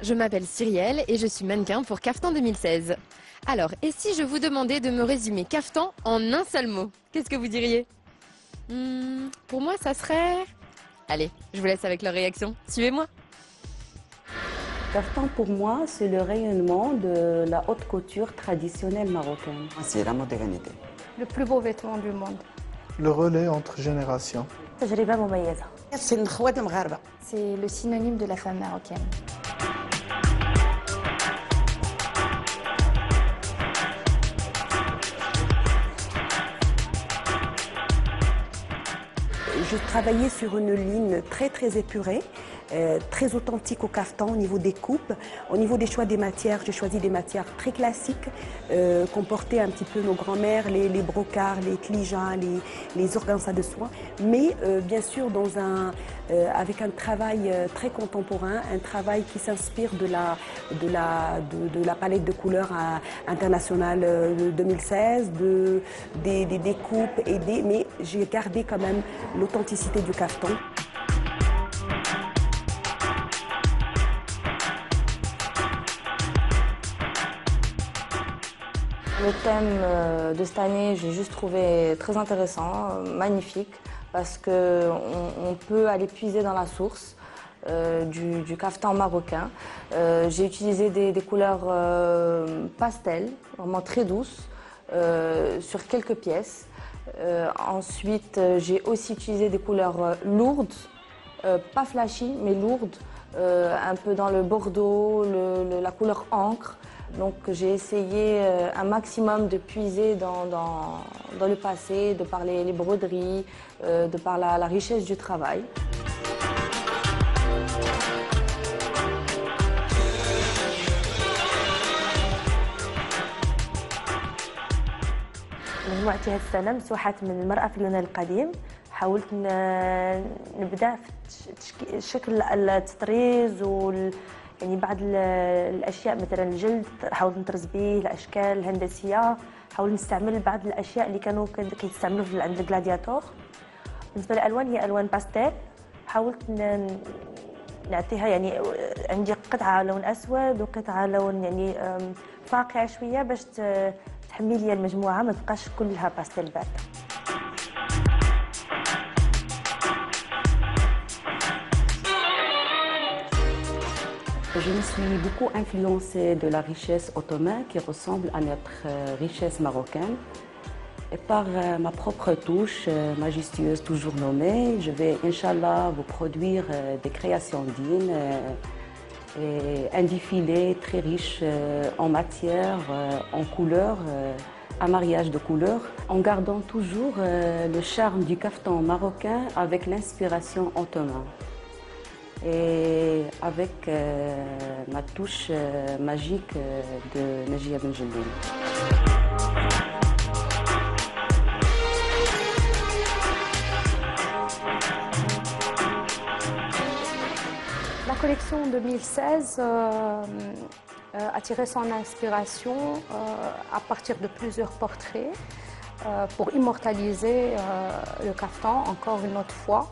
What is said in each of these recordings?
je m'appelle Cyrielle et je suis mannequin pour Kaftan 2016. Alors, et si je vous demandais de me résumer Kaftan en un seul mot, qu'est-ce que vous diriez? Pour moi, ça serait... Allez, je vous laisse avec leur réaction. Suivez-moi. Kaftan, pour moi, c'est le rayonnement de la haute couture traditionnelle marocaine. C'est la modernité. Le plus beau vêtement du monde. Le relais entre générations. تجربة مميزة. C'est le synonyme de la femme marocaine. Je travaillais sur une ligne très épurée, très authentique au kaftan au niveau des coupes. Au niveau des choix des matières, j'ai choisi des matières très classiques qu'ont porté un petit peu nos grands-mères, les brocards, les clijas, les organzas de soie. Mais bien sûr avec un travail très contemporain, un travail qui s'inspire de la palette de couleurs internationale de 2016, des coupes, mais j'ai gardé quand même l'authenticité du kaftan. Le thème de cette année, j'ai juste trouvé très intéressant, magnifique, parce qu'on peut aller puiser dans la source du kaftan marocain. J'ai utilisé des couleurs pastel, vraiment très douces, sur quelques pièces. Ensuite, j'ai aussi utilisé des couleurs lourdes, pas flashy, mais lourdes, un peu dans le bordeaux, la couleur encre. Donc j'ai essayé un maximum de puiser dans le passé, de par les broderies, de par la richesse du travail. مجموعتي هذه السنة مسوحات من المرأة في اليونان القديم. حاولت نبدع في شكل التطريز يعني بعض الأشياء مثلا الجلد حاولت نطرز به الأشكال الهندسية. حاولت نستعمل بعض الأشياء اللي كانوا كيستعملوا عند الجلادياتور. بالنسبة للألوان هي ألوان باستيل. حاولت نعطيها يعني عندي قطعة لون أسود وقطعة لون يعني فاقع شوية باش تحمي لي المجموعة ما تبقاش كلها باستيل باردة. Je me suis beaucoup influencée de la richesse ottomane qui ressemble à notre richesse marocaine. Et par ma propre touche majestueuse toujours nommée, je vais, Inch'Allah, vous produire des créations dignes et un défilé très riche en matière, en couleurs, un mariage de couleurs, en gardant toujours le charme du kaftan marocain avec l'inspiration ottomane. Et avec ma touche magique de Najia Benjelloun. La collection 2016 a tiré son inspiration à partir de plusieurs portraits pour immortaliser le kaftan encore une autre fois.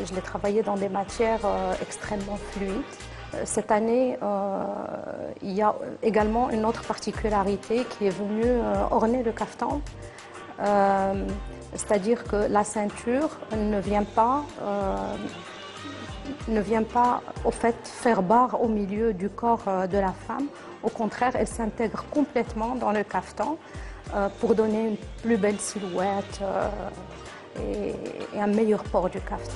Je l'ai travaillé dans des matières extrêmement fluides. Cette année, il y a également une autre particularité qui est venue orner le kaftan. C'est-à-dire que la ceinture ne vient pas au fait faire barre au milieu du corps de la femme. Au contraire, elle s'intègre complètement dans le kaftan pour donner une plus belle silhouette et un meilleur port du kaftan.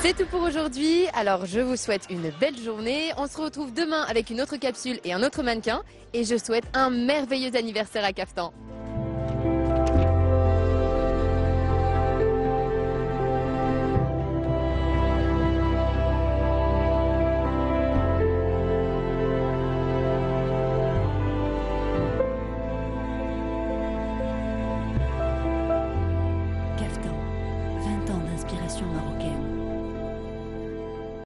C'est tout pour aujourd'hui, alors je vous souhaite une belle journée. On se retrouve demain avec une autre capsule et un autre mannequin. Et je souhaite un merveilleux anniversaire à Kaftan. Kaftan, 20 ans d'inspiration marocaine.